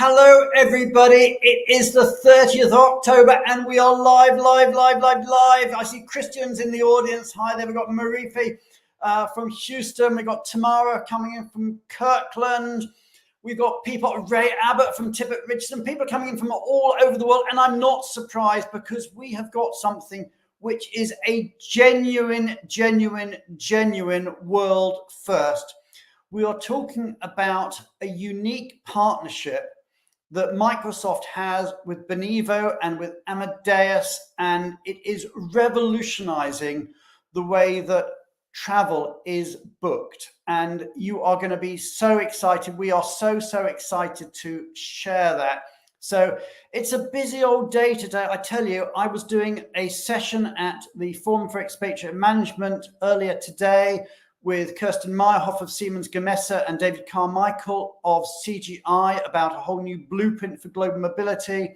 Hello, everybody. It is the 30th of October and we are live. I see Christians in the audience. Hi there. We've got Marifi from Houston. We've got Tamara coming in from Kirkland. We've got people, Ray Abbott from Tippett Richardson. People are coming in from all over the world. And I'm not surprised because we have got something which is a genuine world first. We are talking about a unique partnership that Microsoft has with Benivo and with Amadeus, and it is revolutionizing the way that travel is booked. And you are going to be so excited. We are so excited to share that. So it's a busy old day today. I tell you, I was doing a session at the Forum for Expatriate Management earlier today with Kirsten Meyerhoff of Siemens Gamesa and David Carmichael of CGI about a whole new blueprint for global mobility.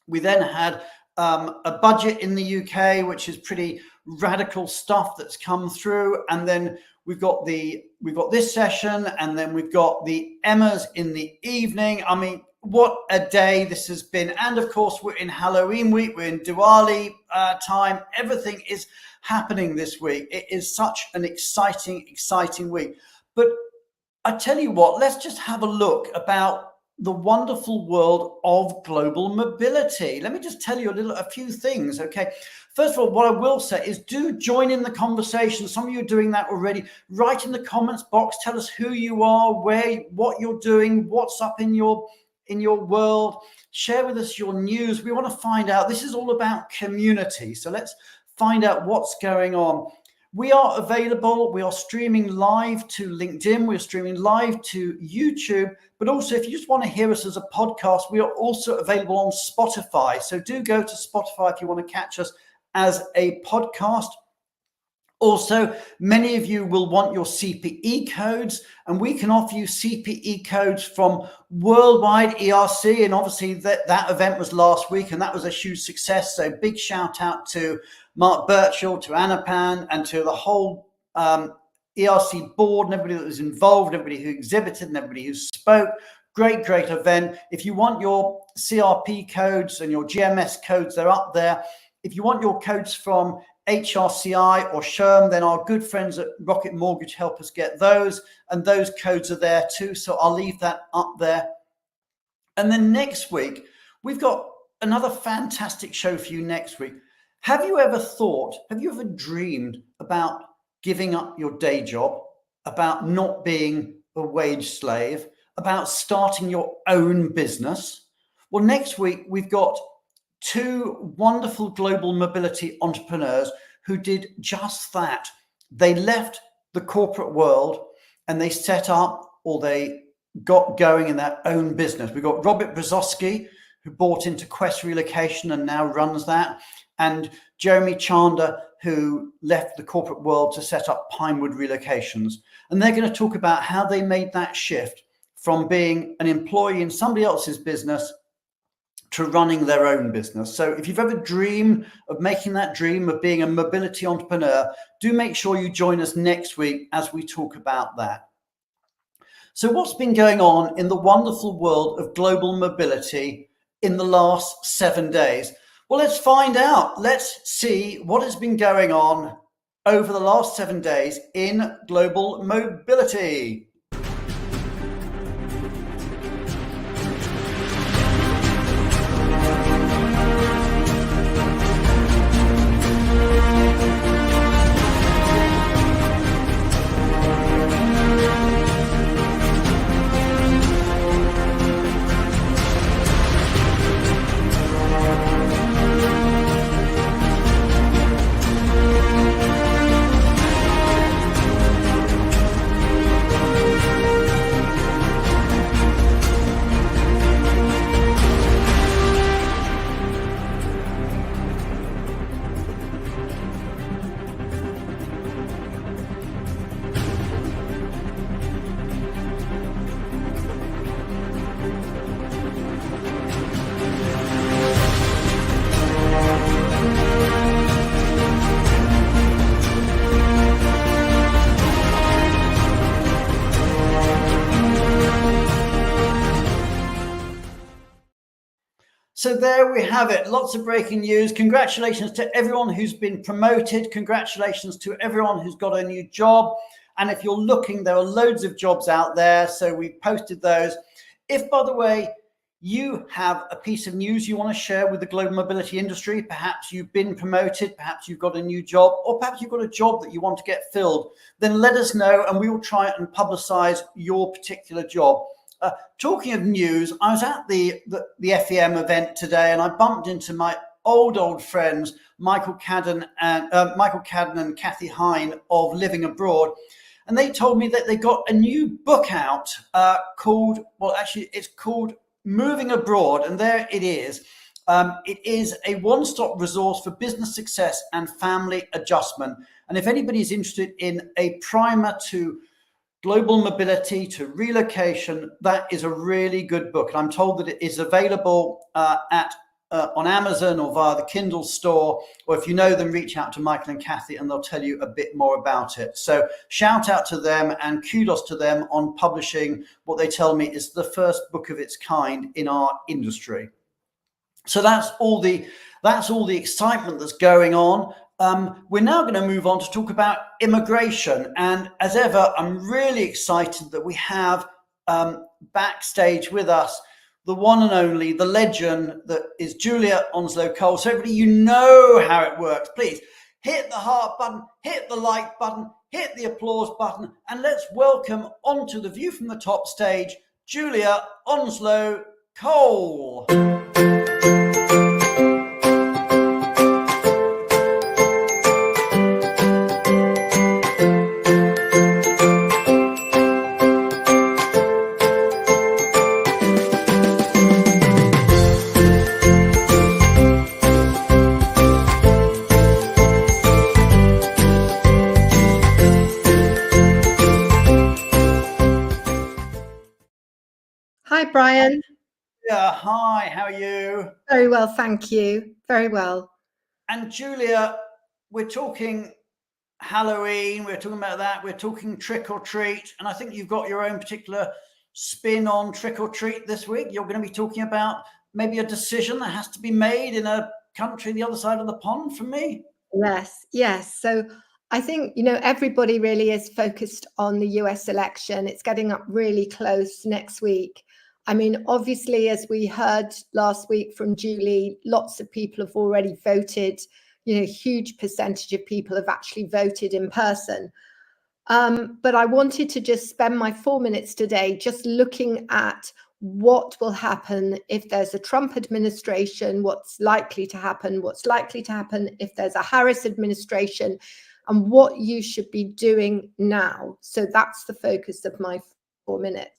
We then had a budget in the UK, which is pretty radical stuff that's come through. And then we've got this session, and then we've got the Emmas in the evening. I mean, what a day this has been. And of course, we're in Halloween week, we're in Diwali time. Everything is happening this week. It is such an exciting week. But I tell you what, let's just have a look about the wonderful world of global mobility. Let me just tell you a few things, okay? First of all, what I will say is do join in the conversation. Some of you are doing that already. Write in the comments box, tell us who you are, what you're doing, what's up in your world. Share with us your news. We want to find out. This is all about community. So let's find out what's going on. We are available. We are streaming live to LinkedIn. We're streaming live to YouTube. But also, if you just want to hear us as a podcast, we are also available on Spotify. So do go to Spotify if you want to catch us as a podcast. Also, many of you will want your CPE codes, and we can offer you CPE codes from Worldwide ERC. And obviously that event was last week, and that was a huge success. So big shout out to Mark Birchall, to Anapan, and to the whole ERC board and everybody that was involved, everybody who exhibited and everybody who spoke. Great event. If you want your CRP codes and your GMS codes, they're up there. If you want your codes from HRCI or SHRM, then our good friends at Rocket Mortgage help us get those, and those codes are there too. So I'll leave that up there. And then next week, we've got another fantastic show for you next week. Have you ever dreamed about giving up your day job, about not being a wage slave, about starting your own business? Well, next week, we've got two wonderful global mobility entrepreneurs who did just that. They left the corporate world and they set up, or they got going in their own business. We've got Robert Brzozowski, who bought into Quest Relocation and now runs that, and Jeremy Chander, who left the corporate world to set up Pinewood Relocations. And they're going to talk about how they made that shift from being an employee in somebody else's business to running their own business. So if you've ever dreamed of making that dream of being a mobility entrepreneur, do make sure you join us next week as we talk about that. So what's been going on in the wonderful world of global mobility in the last 7 days? Well, let's find out. Let's see what has been going on over the last 7 days in global mobility. So there we have it. Lots of breaking news. Congratulations to everyone who's been promoted. Congratulations to everyone who's got a new job. And if you're looking, there are loads of jobs out there. So we posted those. If, by the way, you have a piece of news you want to share with the global mobility industry, perhaps you've been promoted, perhaps you've got a new job, or perhaps you've got a job that you want to get filled, then let us know and we will try and publicize your particular job. Talking of news, I was at the FEM event today, and I bumped into my old friends, Michael Cadden and Kathy Hine of Living Abroad, and they told me that they got a new book out called Moving Abroad, and there it is. It is a one-stop resource for business success and family adjustment. And if anybody is interested in a primer to global mobility, to relocation, that is a really good book. And I'm told that it is available on Amazon or via the Kindle store, or if you know them, reach out to Michael and Kathy and they'll tell you a bit more about it. So shout out to them and kudos to them on publishing what they tell me is the first book of its kind in our industry. So that's all the excitement that's going on. We're now going to move on to talk about immigration. And as ever, I'm really excited that we have backstage with us the one and only, the legend that is Julia Onslow-Cole. So everybody, you know how it works. Please hit the heart button, hit the like button, hit the applause button, and let's welcome onto the View from the Top stage, Julia Onslow-Cole. Hi, Brian. Yeah, hi, how are you? Very well, thank you. Very well. And Julia, we're talking Halloween, we're talking about that, we're talking trick or treat, and I think you've got your own particular spin on trick or treat this week. You're going to be talking about maybe a decision that has to be made in a country the other side of the pond from me. Yes. So I think, everybody really is focused on the US election. It's getting up really close next week. I mean, obviously, as we heard last week from Julie, lots of people have already voted. A huge percentage of people have actually voted in person. But I wanted to just spend my 4 minutes today just looking at what will happen if there's a Trump administration, what's likely to happen if there's a Harris administration, and what you should be doing now. So that's the focus of my 4 minutes.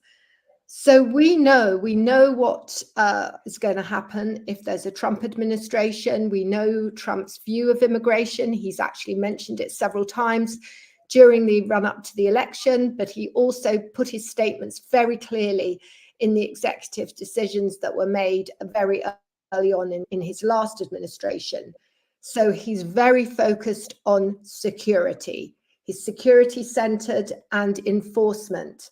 So we know what is going to happen if there's a Trump administration. We know Trump's view of immigration. He's actually mentioned it several times during the run-up to the election, but he also put his statements very clearly in the executive decisions that were made very early on in his last administration. So he's very focused on security. He's security-centered and enforcement.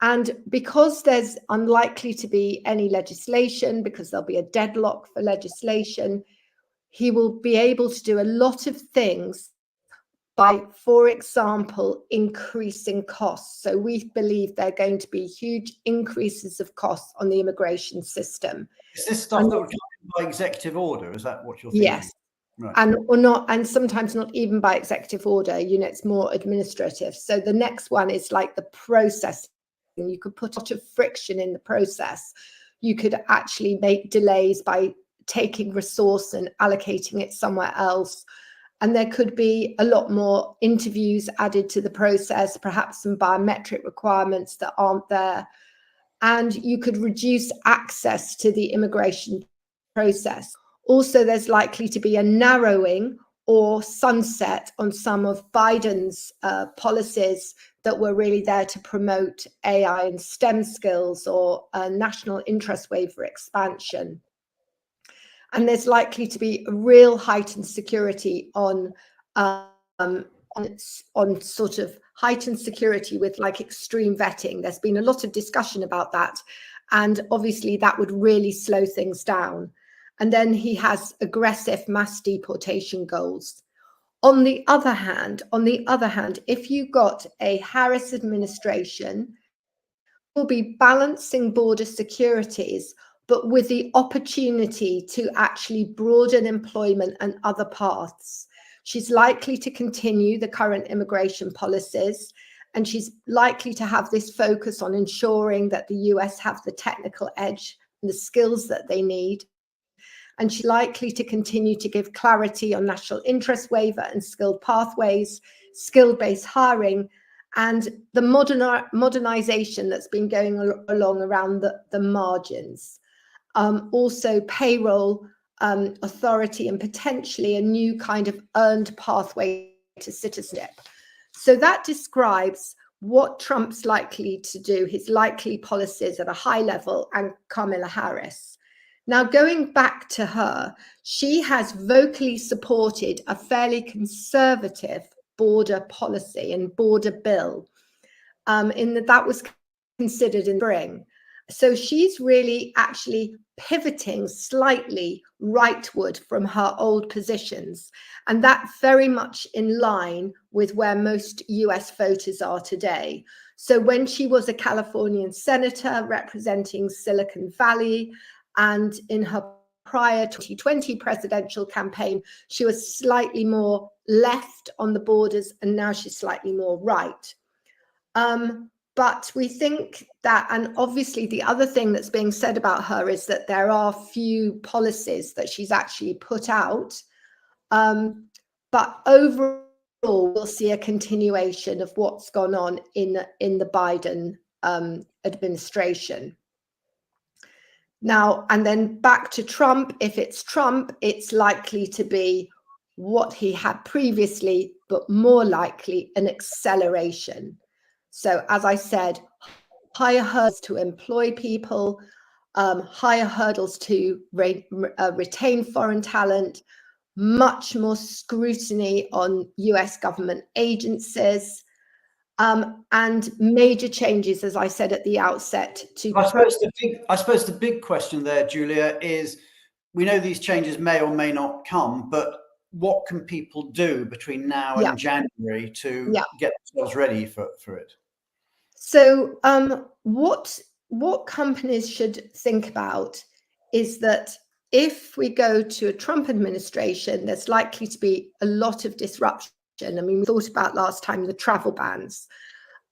And because there's unlikely to be any legislation, because there'll be a deadlock for legislation, he will be able to do a lot of things by, for example, increasing costs. So we believe there are going to be huge increases of costs on the immigration system. Is this stuff that would come by executive order? Is that what you're thinking? Yes. Right. And sometimes not even by executive order, it's more administrative. So the next one is like the process. You could put a lot of friction in the process. You could actually make delays by taking resource and allocating it somewhere else. And there could be a lot more interviews added to the process, perhaps some biometric requirements that aren't there. And you could reduce access to the immigration process. Also, there's likely to be a narrowing or sunset on some of Biden's policies that were really there to promote AI and STEM skills or a national interest waiver expansion. And there's likely to be a real heightened security on sort of heightened security with like extreme vetting. There's been a lot of discussion about that. And obviously that would really slow things down. And then he has aggressive mass deportation goals. On the other hand, if you got a Harris administration, will be balancing border securities, but with the opportunity to actually broaden employment and other paths. She's likely to continue the current immigration policies, and she's likely to have this focus on ensuring that the US have the technical edge and the skills that they need. And she's likely to continue to give clarity on national interest waiver and skilled pathways, skill-based hiring, and the modernization that's been going along around the margins. Also payroll authority, and potentially a new kind of earned pathway to citizenship. So that describes what Trump's likely to do, his likely policies at a high level, and Kamala Harris. Now, going back to her, she has vocally supported a fairly conservative border policy and border bill, in that was considered in spring. So she's really actually pivoting slightly rightward from her old positions, and that's very much in line with where most US voters are today. So when she was a Californian senator representing Silicon Valley, and in her prior 2020 presidential campaign, she was slightly more left on the borders, and now she's slightly more right. But we think that, and obviously the other thing that's being said about her is that there are few policies that she's actually put out. But overall, we'll see a continuation of what's gone on in the Biden administration. Now, and then back to Trump. If it's Trump, it's likely to be what he had previously, but more likely an acceleration. So as I said, higher hurdles to employ people, higher hurdles to retain foreign talent, much more scrutiny on US government agencies, and major changes, as I said at the outset. I suppose the big question there, Julia, is we know these changes may or may not come, but what can people do between now and January to get themselves ready for it? So what companies should think about is that if we go to a Trump administration, there's likely to be a lot of disruption. I mean, we thought about last time the travel bans,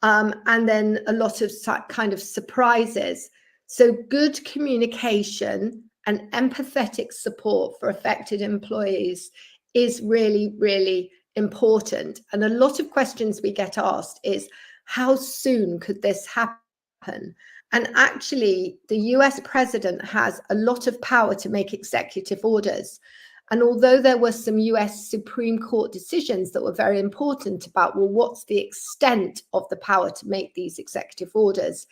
and then a lot of kind of surprises. So good communication and empathetic support for affected employees is really, really important. And a lot of questions we get asked is, how soon could this happen? And actually, the US president has a lot of power to make executive orders. And although there were some US Supreme Court decisions that were very important about, well, what's the extent of the power to make these executive orders?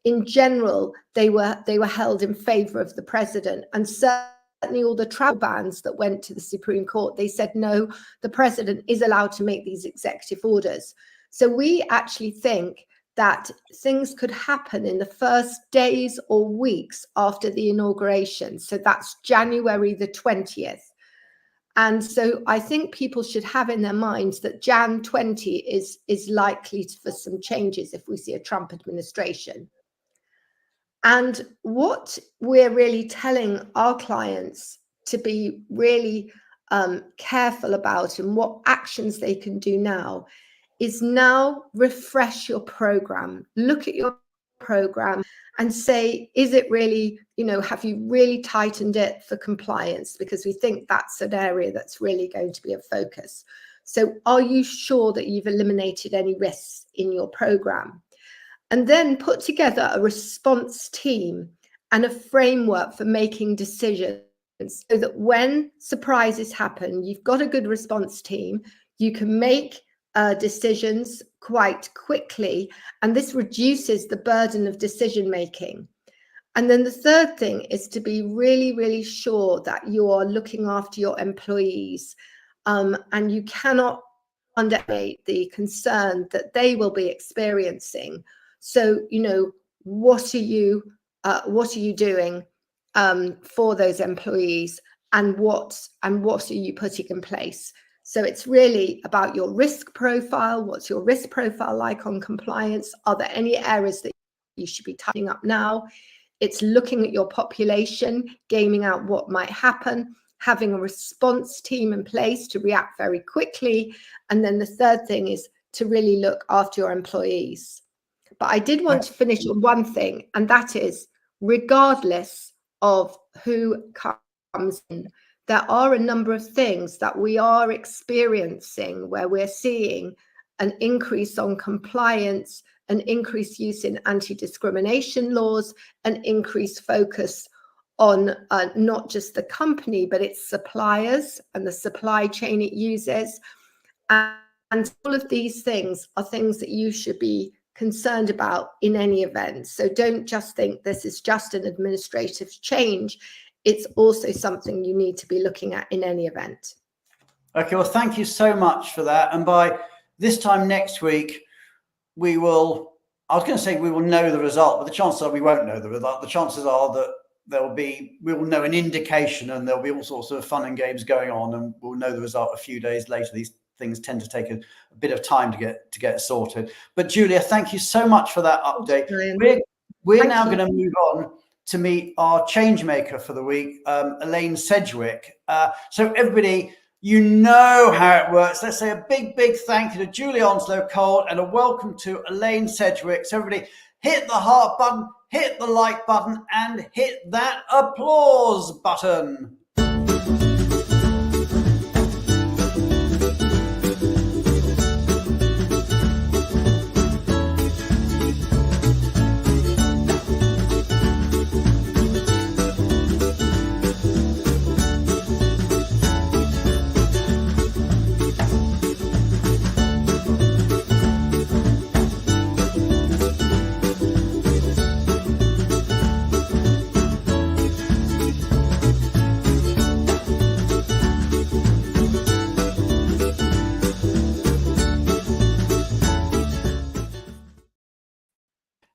In general, they were held in favor of the president. And certainly all the travel bans that went to the Supreme Court, they said, no, the president is allowed to make these executive orders. So we actually think that things could happen in the first days or weeks after the inauguration. So that's January the 20th. And so I think people should have in their minds that Jan 20 is likely for some changes if we see a Trump administration. And what we're really telling our clients to be really careful about, and what actions they can do now, is now refresh your program. Look at your program and say, is it really, have you really tightened it for compliance? Because we think that's an area that's really going to be a focus. So are you sure that you've eliminated any risks in your program? And then put together a response team and a framework for making decisions, so that when surprises happen, you've got a good response team, you can make decisions quite quickly, and this reduces the burden of decision making. And then the third thing is to be really, really sure that you are looking after your employees, and you cannot underestimate the concern that they will be experiencing. So, what are you doing for those employees, and what are you putting in place? So it's really about your risk profile. What's your risk profile like on compliance? Are there any areas that you should be tightening up now? It's looking at your population, gaming out what might happen, having a response team in place to react very quickly. And then the third thing is to really look after your employees. But I did want to finish on one thing, and that is, regardless of who comes in, there are a number of things that we are experiencing where we're seeing an increase on compliance, an increased use in anti-discrimination laws, an increased focus on not just the company, but its suppliers and the supply chain it uses. And all of these things are things that you should be concerned about in any event. So don't just think this is just an administrative change. It's also something you need to be looking at in any event. Okay, well, thank you so much for that. And by this time next week, I was going to say we will know the result, but the chances are we won't know the result. The chances are that we will know an indication, and there'll be all sorts of fun and games going on, and we'll know the result a few days later. These things tend to take a bit of time to get sorted. But Julia, thank you so much for that update. We're now going to move on to meet our change maker for the week, Elaine Sedgwick. So everybody, you know how it works. Let's say a big, big thank you to Julia Onslow-Cole and a welcome to Elaine Sedgwick. So everybody, hit the heart button, hit the like button, and hit that applause button.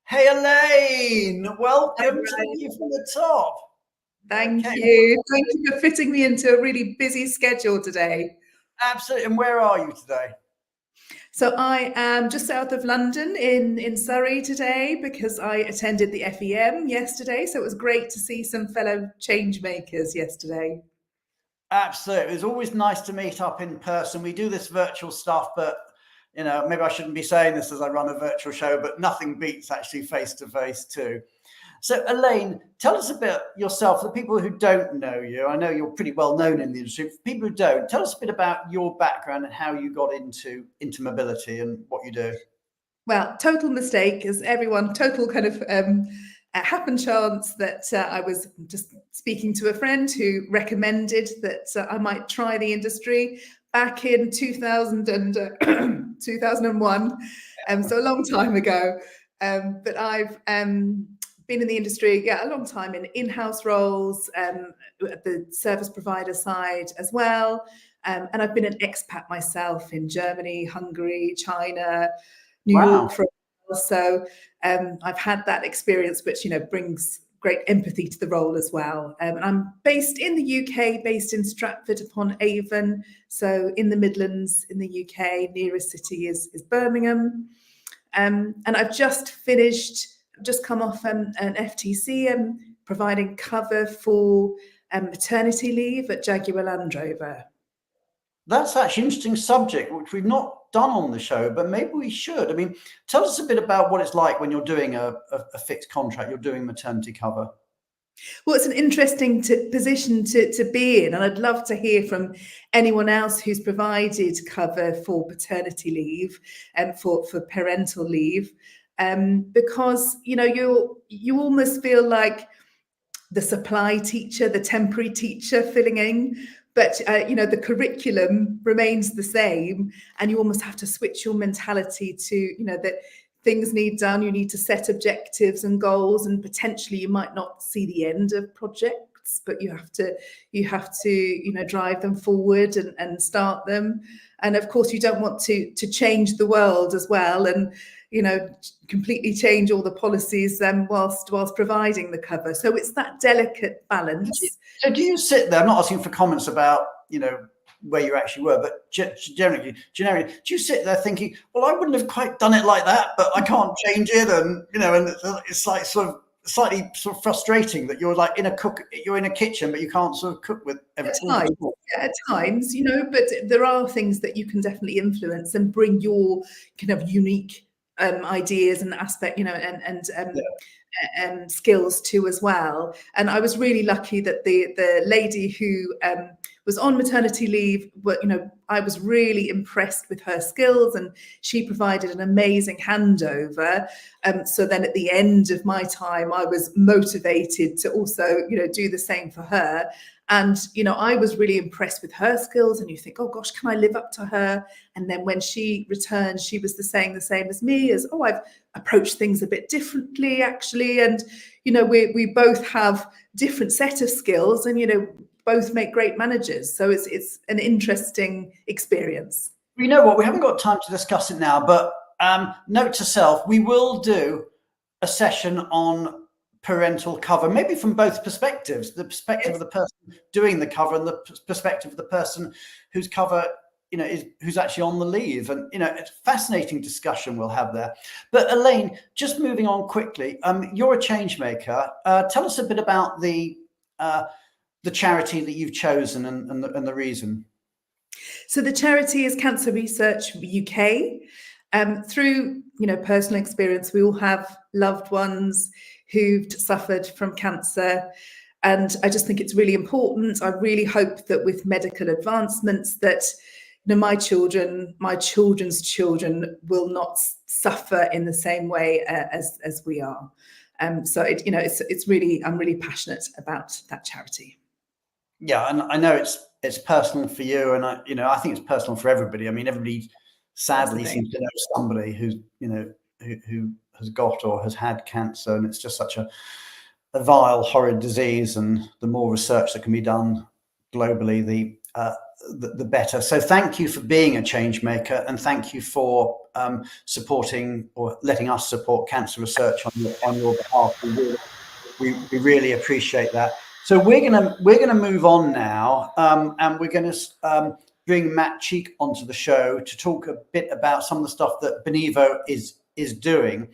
Hey, Elaine, welcome. Thank you from the top. Thank you. Thank you for fitting me into a really busy schedule today. Absolutely. And where are you today? So I am just south of London in Surrey today because I attended the FEM yesterday. So it was great to see some fellow change makers yesterday. Absolutely. It's always nice to meet up in person. We do this virtual stuff, but you know, maybe I shouldn't be saying this as I run a virtual show, but nothing beats actually face-to-face too. So Elaine, tell us a bit yourself, for the people who don't know you. I know you're pretty well known in the industry. For people who don't, tell us a bit about your background and how you got into mobility and what you do. Well, total mistake, as everyone, total kind of happen chance that I was just speaking to a friend who recommended that I might try the industry back in 2001, so a long time ago. But I've been in the industry, a long time in in-house roles, at the service provider side as well. And I've been an expat myself in Germany, Hungary, China, New York for a while. So I've had that experience, which, you know, brings great empathy to the role as well. I'm based in the UK, based in Stratford-upon-Avon, so in the Midlands in the UK. Nearest city is Birmingham. And I've just come off an FTC and providing cover for maternity leave at Jaguar Land Rover. That's actually an interesting subject, which we've not done on the show, but maybe we should. I mean, tell us a bit about what it's like when you're doing a fixed contract, you're doing maternity cover. Well, it's an interesting position to be in, and I'd love to hear from anyone else who's provided cover for paternity leave and for parental leave, because, you know, you almost feel like the supply teacher, the temporary teacher filling in. But, you know, the curriculum remains the same, and you almost have to switch your mentality to, you know, that things need done. You need to set objectives and goals, and potentially you might not see the end of projects, but you have to, you know, drive them forward and start them. And of course, you don't want to change the world as well. And, completely change all the policies whilst providing the cover. So it's that delicate balance. So do you sit there? I'm not asking for comments about where you actually were, but generally, do you sit there thinking, well, I wouldn't have quite done it like that, but I can't change it, and and it's like sort of slightly sort of frustrating that you're like you're in a kitchen, but you can't sort of cook with everything. At times, but there are things that you can definitely influence and bring your kind of unique ideas and aspect, and skills too as well. And I was really lucky that the lady who was on maternity leave, I was really impressed with her skills, and she provided an amazing handover. So then at the end of my time, I was motivated to also, do the same for her. And, I was really impressed with her skills, and you think, oh gosh, can I live up to her? And then when she returned, she was saying the same as me, as, oh, I've approached things a bit differently, actually. And, we both have different set of skills, and, both make great managers. So it's an interesting experience. You know what? We haven't got time to discuss it now, but note to self, we will do a session on parental cover, maybe from both perspectives, the perspective of the person doing the cover and the perspective of the person whose cover who's actually on the leave. And it's a fascinating discussion we'll have there. But Elaine, just moving on quickly, you're a change maker. Tell us a bit about the charity that you've chosen and the reason. So the charity is Cancer Research UK. Through personal experience, we all have loved ones who've suffered from cancer, and I just think it's really important. I really hope that with medical advancements that my children, my children's children will not suffer in the same way as we are. So it's really, I'm really passionate about that charity. Yeah, and I know it's personal for you, and I think it's personal for everybody. I mean, everybody sadly seems to know somebody who's who has got or has had cancer, and it's just such a vile, horrid disease. And the more research that can be done globally, the better. So thank you for being a change maker, and thank you for supporting or letting us support cancer research on your behalf. We really appreciate that. So we're gonna move on now, and we're gonna bring Matt Cheek onto the show to talk a bit about some of the stuff that Benivo is doing.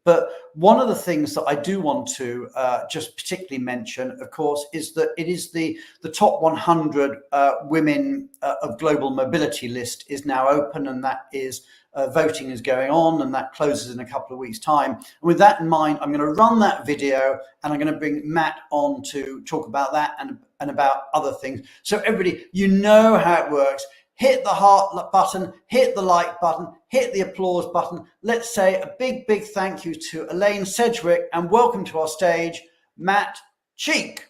But one of the things that I do want to just particularly mention, of course, is that it is the top 100 women of global mobility list is now open, and that is voting is going on, and that closes in a couple of weeks' time. And with that in mind, I'm going to run that video, and I'm going to bring Matt on to talk about that and about other things. So everybody, you know how it works. Hit the heart button, hit the like button, hit the applause button. Let's say a big, big thank you to Elaine Sedgwick, and welcome to our stage, Matt Cheek.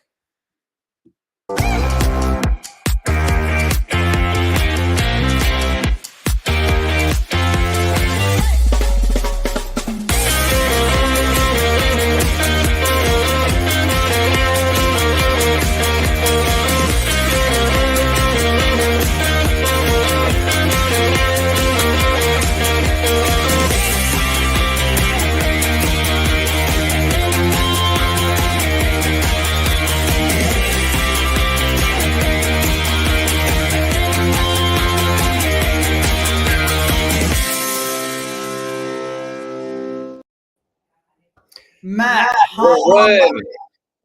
Matt, hi.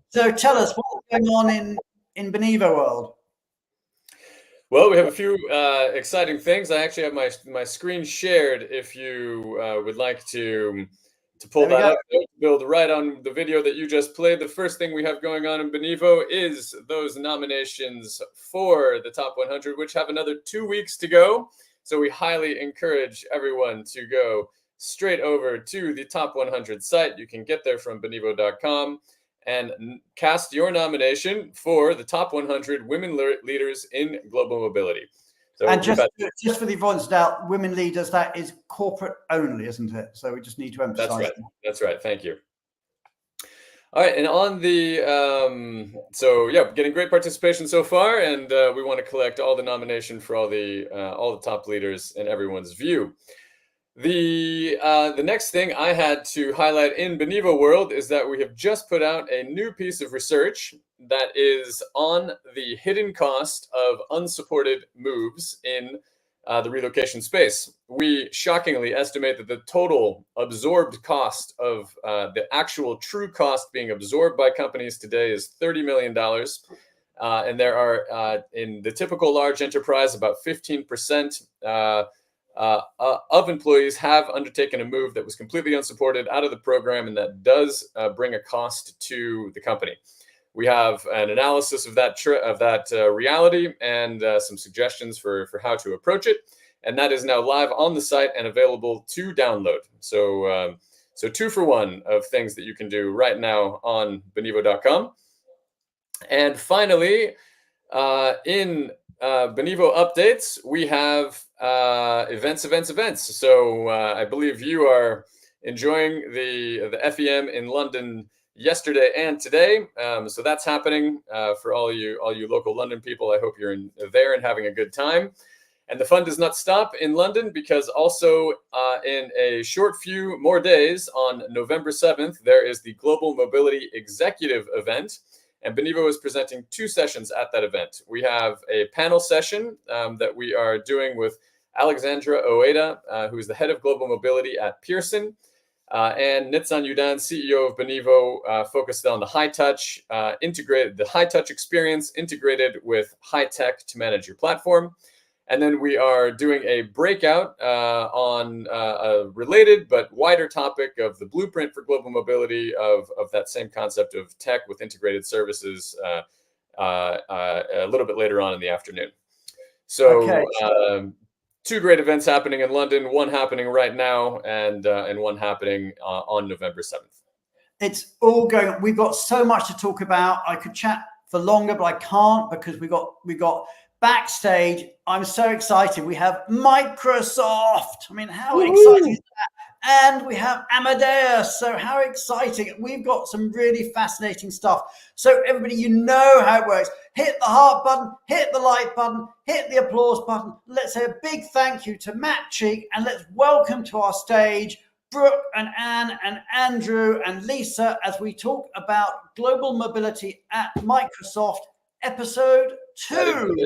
So tell us what's going on in Benivo world. Well, we have a few exciting things. I actually have my screen shared if you would like to pull that up, build right on the video that you just played. The first thing we have going on in Benivo is those nominations for the top 100, which have another 2 weeks to go. So we highly encourage everyone to go straight over to the top 100 site. You can get there from Benivo.com and cast your nomination for the top 100 women leaders in global mobility. So, and just for the avoidance of doubt, women leaders, that is corporate only, isn't it? So we just need to emphasize. That's right. That's right. Thank you. All right, and on the so yeah, getting great participation so far, and we want to collect all the nomination for all the top leaders in everyone's view. The next thing I had to highlight in Benivo world is that we have just put out a new piece of research that is on the hidden cost of unsupported moves in the relocation space. We shockingly estimate that the total absorbed cost of the actual true cost being absorbed by companies today is $30 million. And there are, in the typical large enterprise, about 15% of employees have undertaken a move that was completely unsupported out of the program, and that does bring a cost to the company. We have an analysis of that reality and some suggestions for how to approach it, and that is now live on the site and available to download. So 2 for 1 of things that you can do right now on Benivo.com. And finally, in Benivo updates, we have events. So I believe you are enjoying the FEM in London yesterday and today. So that's happening for all you local London people. I hope you're there and having a good time. And the fun does not stop in London, because also in a short few more days, on November 7th, there is the Global Mobility Executive event. And Benivo is presenting 2 sessions at that event. We have a panel session that we are doing with Alexandra Oeda, who is the head of global mobility at Pearson, and Nitsan Yudan, CEO of Benivo, focused on the high touch experience integrated with high tech to manage your platform. And then we are doing a breakout on a related but wider topic of the blueprint for global mobility of that same concept of tech with integrated services a little bit later on in the afternoon. So okay. 2 great events happening in London, one happening right now and one happening on November 7th. It's all going. We've got so much to talk about. I could chat for longer, but I can't, because we got backstage. I'm so excited. We have Microsoft. I mean, how exciting is that? And we have Amadeus. So how exciting. We've got some really fascinating stuff. So everybody, you know how it works. Hit the heart button, hit the like button, hit the applause button. Let's say a big thank you to Matt Cheek, and let's welcome to our stage Brook and Ann and Andrew and Lisa as we talk about global mobility at Microsoft, episode 2.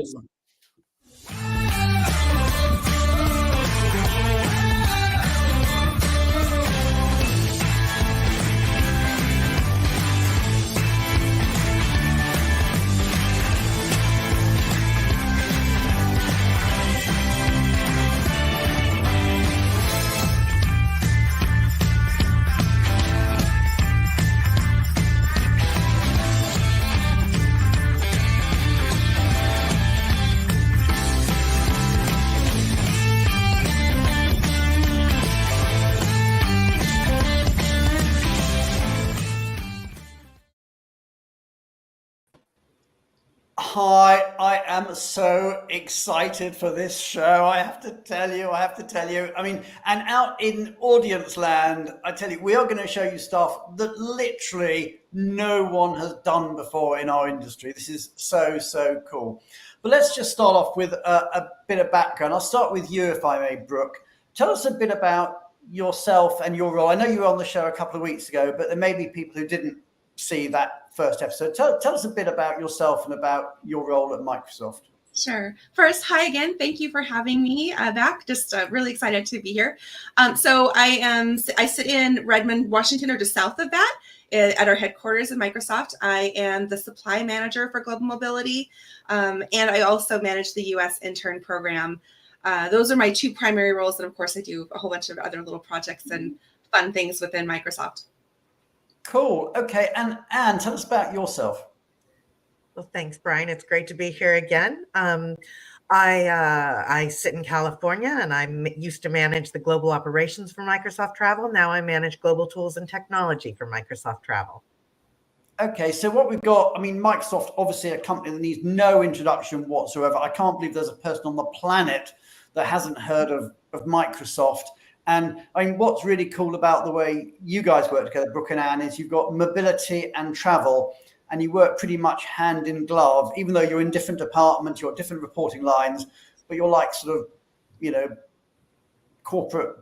Hi, I am so excited for this show. I have to tell you. I mean, and out in audience land, I tell you, we are going to show you stuff that literally no one has done before in our industry. This is so cool. But let's just start off with a bit of background. I'll start with you, if I may, Brook. Tell us a bit about yourself and your role. I know you were on the show a couple of weeks ago, but there may be people who didn't see that first episode. Tell us a bit about yourself and about your role at Microsoft. Sure. First, hi again. Thank you for having me back. Just really excited to be here. So I sit in Redmond, Washington, or just south of that, at our headquarters at Microsoft. I am the supply manager for global mobility, and I also manage the U.S. intern program. Those are my 2 primary roles, and of course, I do a whole bunch of other little projects and fun things within Microsoft. Cool. Okay. And Anne, tell us about yourself. Well, thanks, Brian. It's great to be here again. I sit in California, and I used to manage the global operations for Microsoft Travel. Now I manage global tools and technology for Microsoft Travel. Okay. So what we've got, I mean, Microsoft, obviously a company that needs no introduction whatsoever. I can't believe there's a person on the planet that hasn't heard of Microsoft. And I mean, what's really cool about the way you guys work together, Brook and Ann, is you've got mobility and travel, and you work pretty much hand in glove, even though you're in different departments, you're different reporting lines, but you're like sort of, corporate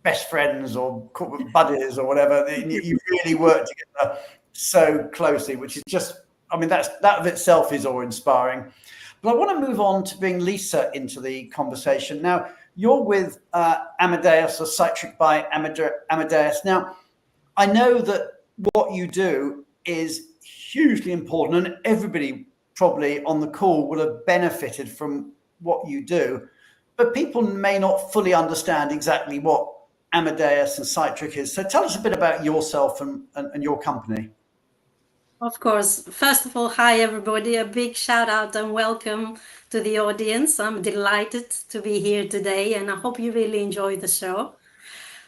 best friends or buddies or whatever. You really work together so closely, which is just, I mean, that of itself is awe-inspiring. But I want to move on to bring Lisa into the conversation. Now, you're with Amadeus, or Cytric by Amadeus. Now, I know that what you do is hugely important, and everybody probably on the call will have benefited from what you do. But people may not fully understand exactly what Amadeus and Cytric is. So tell us a bit about yourself and your company. Of course. First of all, hi, everybody. A big shout out and welcome to the audience. I'm delighted to be here today, and I hope you really enjoy the show.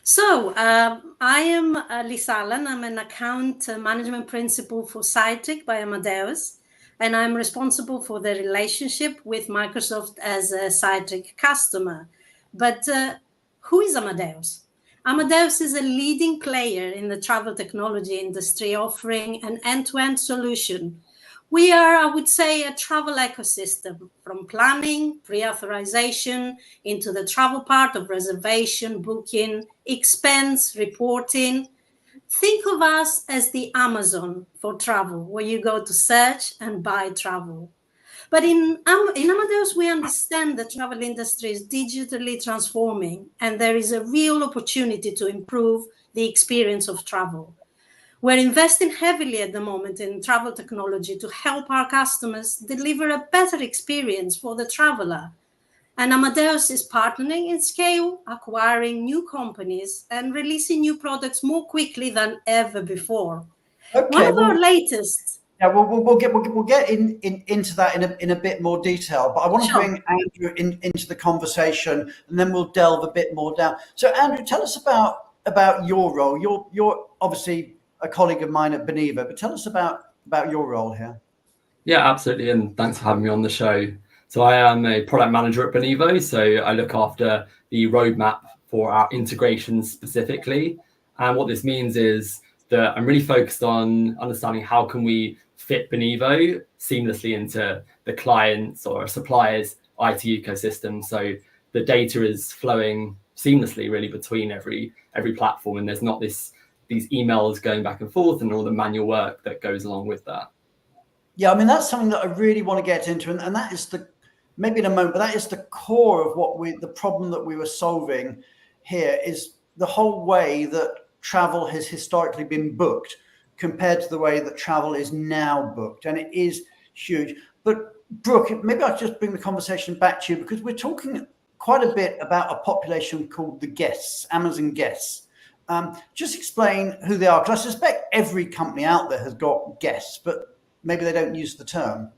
So I am Lisa Allan. I'm an account management principal for Cytric by Amadeus, and I'm responsible for the relationship with Microsoft as a Cytric customer. But who is Amadeus? Amadeus is a leading player in the travel technology industry, offering an end-to-end solution. We are, I would say, a travel ecosystem, from planning, pre-authorization, into the travel part of reservation, booking, expense, reporting. Think of us as the Amazon for travel, where you go to search and buy travel. But in Amadeus, we understand the travel industry is digitally transforming, and there is a real opportunity to improve the experience of travel. We're investing heavily at the moment in travel technology to help our customers deliver a better experience for the traveler. And Amadeus is partnering in scale, acquiring new companies, and releasing new products more quickly than ever before. Okay, One of our latest. Yeah, we'll get into that in a bit more detail, but I want to bring Andrew into the conversation, and then we'll delve a bit more down. So, Andrew, tell us about your role. You're obviously a colleague of mine at Benivo, but tell us about your role here. Yeah, absolutely, and thanks for having me on the show. So, I am a product manager at Benivo, so I look after the roadmap for our integrations specifically, and what this means is that I'm really focused on understanding how can we fit Benivo seamlessly into the clients or suppliers' IT ecosystem. So the data is flowing seamlessly really between every platform, and there's not these emails going back and forth and all the manual work that goes along with that. Yeah, I mean, that's something that I really want to get into, and that is maybe in a moment, but that is the core of the problem that we were solving here, is the whole way that travel has historically been booked compared to the way that travel is now booked. And it is huge. But Brook, maybe I'll just bring the conversation back to you, because we're talking quite a bit about a population called the guests, Amazon guests. Just explain who they are, because I suspect every company out there has got guests, but maybe they don't use the term.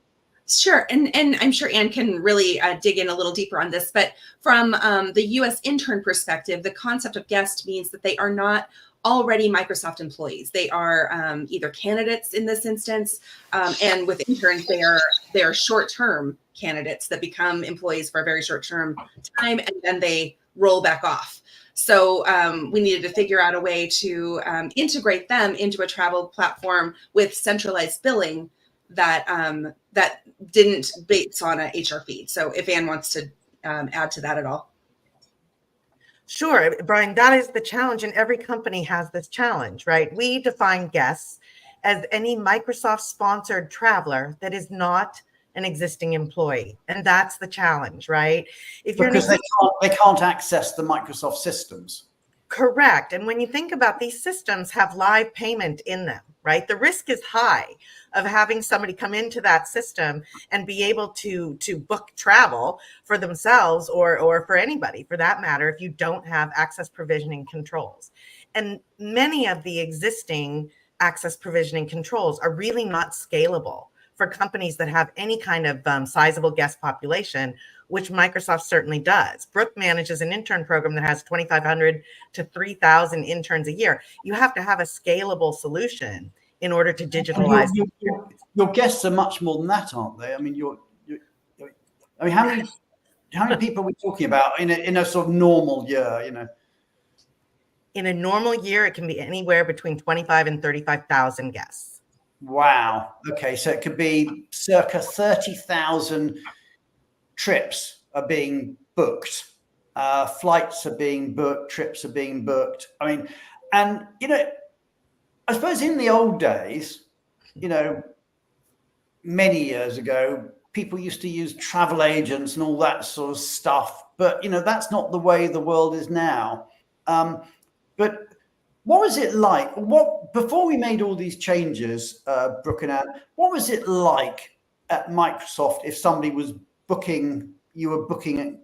Sure. And I'm sure Ann can really dig in a little deeper on this. But from the U.S. intern perspective, the concept of guest means that they are not already Microsoft employees. They are either candidates in this instance, and with interns, they are short-term candidates that become employees for a very short-term time, and then they roll back off. So we needed to figure out a way to integrate them into a travel platform with centralized billing that didn't base on a HR feed. So if Ann wants to add to that at all. Sure, Brian, that is the challenge, and every company has this challenge, right? We define guests as any Microsoft-sponsored traveler that is not an existing employee, and that's the challenge, right? Because they can't access the Microsoft systems. Correct. And when you think about these systems have live payment in them, right? The risk is high of having somebody come into that system and be able to book travel for themselves or for anybody for that matter, if you don't have access provisioning controls. And many of the existing access provisioning controls are really not scalable for companies that have any kind of sizable guest population, which Microsoft certainly does. Brook manages an intern program that has 2,500 to 3,000 interns a year. You have to have a scalable solution in order to digitalize. Your guests are much more than that, aren't they? I mean, how many people are we talking about in a sort of normal year? You know, in a normal year, it can be anywhere between 25 and 35,000 guests. Wow. Okay, so it could be circa 30,000 trips are being booked Flights are being booked, trips are being booked. I mean, and, you know, I suppose in the old days, you know, many years ago, people used to use travel agents and all that sort of stuff. But, you know, that's not the way the world is now. But what was it like? Before we made all these changes, Brook and Ann, what was it like at Microsoft if somebody was booking, you were booking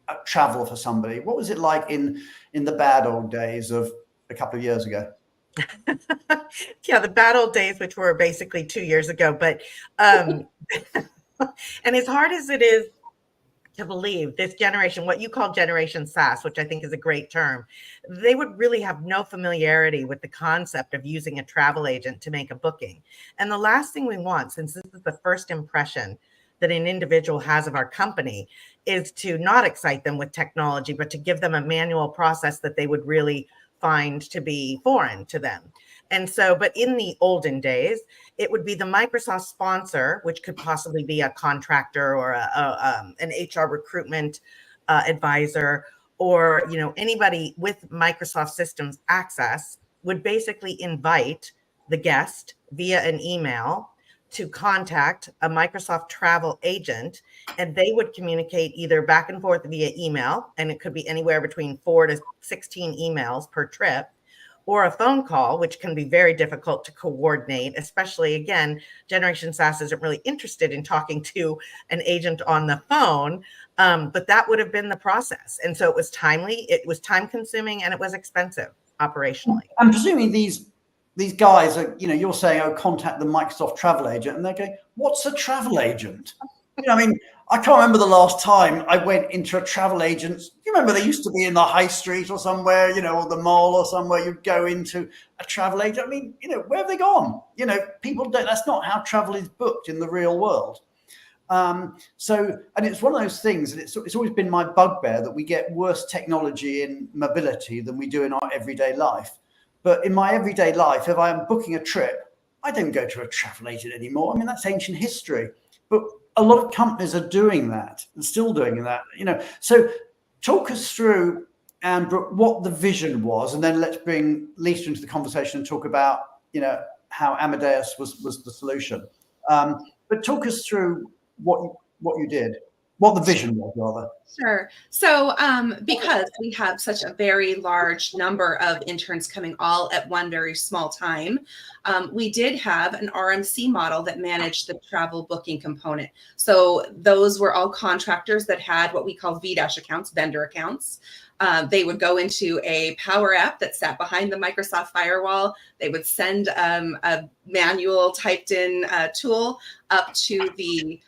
a travel for somebody? What was it like in the bad old days of a couple of years ago? Yeah, the bad old days, which were basically 2 years ago. But and as hard as it is to believe, this generation, what you call Generation SaaS, which I think is a great term, they would really have no familiarity with the concept of using a travel agent to make a booking. And the last thing we want, since this is the first impression that an individual has of our company, is to not excite them with technology, but to give them a manual process that they would really find to be foreign to them. And so, but in the olden days, it would be the Microsoft sponsor, which could possibly be a contractor or an HR recruitment advisor, or, you know, anybody with Microsoft Systems access would basically invite the guest via an email to contact a Microsoft travel agent, and they would communicate either back and forth via email, and it could be anywhere between 4 to 16 emails per trip, or a phone call, which can be very difficult to coordinate, especially, again, Generation SaaS isn't really interested in talking to an agent on the phone, but that would have been the process. And so it was timely, it was time consuming, and it was expensive operationally. I'm presuming these guys are, you know, you're saying, oh, contact the Microsoft travel agent, and they're going, what's a travel agent? You know, I mean, I can't remember the last time I went into a travel agent. You remember they used to be in the high street or somewhere, you know, or the mall or somewhere. You'd go into a travel agent. I mean, you know, where have they gone? You know, people don't, that's not how travel is booked in the real world. So, and it's one of those things, and it's always been my bugbear that we get worse technology in mobility than we do in our everyday life. But in my everyday life, if I am booking a trip, I don't go to a travel agent anymore. I mean, that's ancient history. But a lot of companies are doing that and still doing that, you know. So talk us through, Ann, what the vision was, and then let's bring Lisa into the conversation and talk about, you know, how Amadeus was the solution. But talk us through what you did, what the vision was, rather. Sure. So because we have such a very large number of interns coming all at one very small time, we did have an RMC model that managed the travel booking component. So those were all contractors that had what we call V- accounts, vendor accounts. They would go into a Power App that sat behind the Microsoft firewall. They would send a manual typed in tool up to the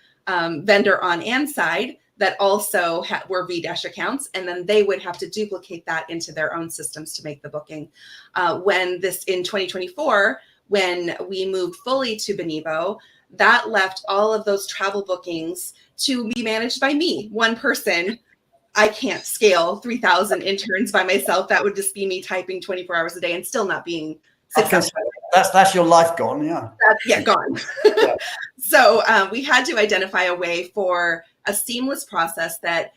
vendor on Ann's side that also were V- accounts, and then they would have to duplicate that into their own systems to make the booking. In 2024, when we moved fully to Benivo, that left all of those travel bookings to be managed by me, one person. I can't scale 3,000 interns by myself. That would just be me typing 24 hours a day and still not being successful. That's your life gone, yeah. Gone. Yeah. So we had to identify a way for a seamless process that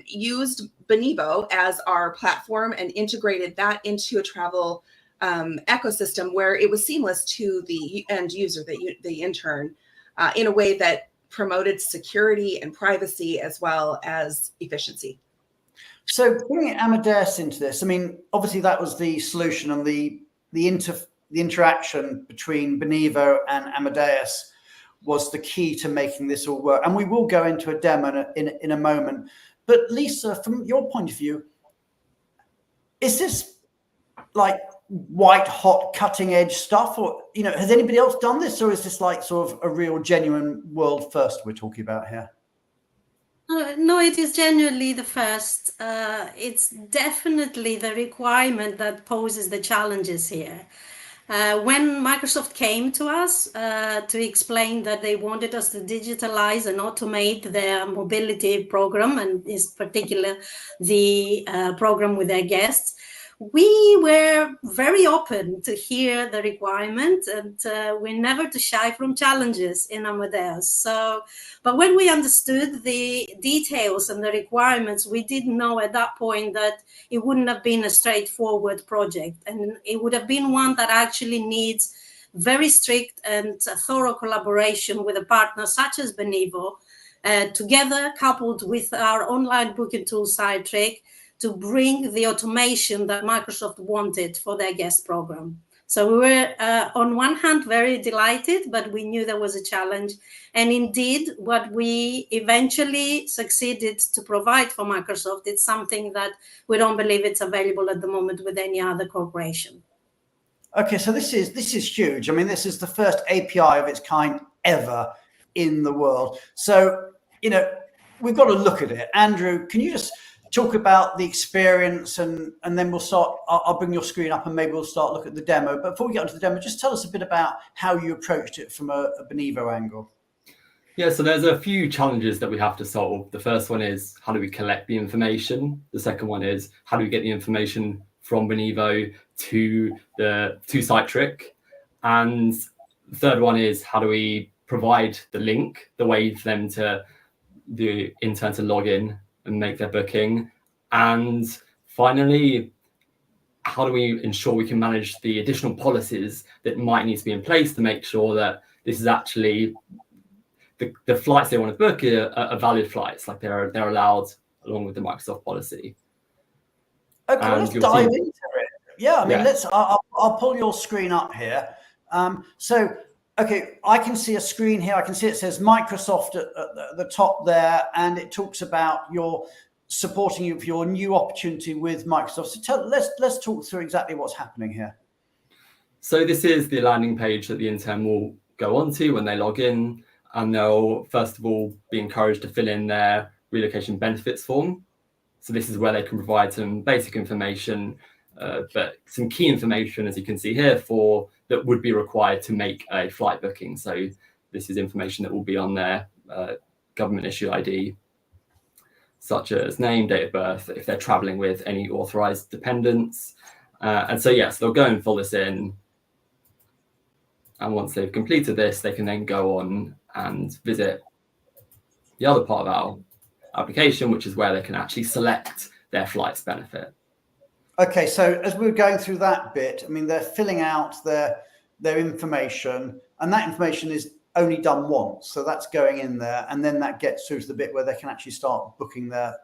used Benivo as our platform and integrated that into a travel ecosystem where it was seamless to the end user, the intern, in a way that promoted security and privacy as well as efficiency. So bringing Amadeus into this, I mean, obviously that was the solution, and the interaction between Benivo and Amadeus was the key to making this all work. And we will go into a demo in a moment. But Lisa, from your point of view, is this like white hot cutting edge stuff, or, you know, has anybody else done this, or is this like sort of a real genuine world first we're talking about here? No, it is genuinely the first. It's definitely the requirement that poses the challenges here. When Microsoft came to us to explain that they wanted us to digitalize and automate their mobility program, and in particular the program with their guests, we were very open to hear the requirement, and we're never too shy from challenges in Amadeus. So, but when we understood the details and the requirements, we didn't know at that point that it wouldn't have been a straightforward project, and it would have been one that actually needs very strict and thorough collaboration with a partner such as Benivo, together coupled with our online booking tool Cytric, to bring the automation that Microsoft wanted for their guest program. So we were, on one hand, very delighted, but we knew there was a challenge. And indeed, what we eventually succeeded to provide for Microsoft, it's something that we don't believe it's available at the moment with any other corporation. Okay, so this is huge. I mean, this is the first API of its kind ever in the world. So, you know, we've got to look at it. Andrew, can you just talk about the experience, and then we'll start. I'll bring your screen up and maybe we'll start look at the demo. But before we get onto the demo, just tell us a bit about how you approached it from a Benivo angle. Yeah, so there's a few challenges that we have to solve. The first one is, how do we collect the information? The second one is, how do we get the information from Benivo to Cytric? And the third one is, how do we provide the link, the way for them to the intern to log in and make their booking? And finally, how do we ensure we can manage the additional policies that might need to be in place to make sure that this is actually the flights they want to book are valid flights, like they're allowed along with the Microsoft policy. Okay, and let's dive into it. Yeah, I mean, I'll pull your screen up here. So, okay, I can see a screen here. I can see it says Microsoft at the top there, and it talks about your supporting you for your new opportunity with Microsoft. So let's talk through exactly what's happening here. So this is the landing page that the intern will go onto when they log in, and they'll first of all be encouraged to fill in their relocation benefits form. So this is where they can provide some basic information, but some key information, as you can see here, that would be required to make a flight booking. So this is information that will be on their government issue ID, such as name, date of birth, if they're traveling with any authorized dependents. And so, yes, they'll go and fill this in. And once they've completed this, they can then go on and visit the other part of our application, which is where they can actually select their flights benefit. Okay, so as we were going through that bit, I mean, they're filling out their information, and that information is only done once. So that's going in there, and then that gets through to the bit where they can actually start booking their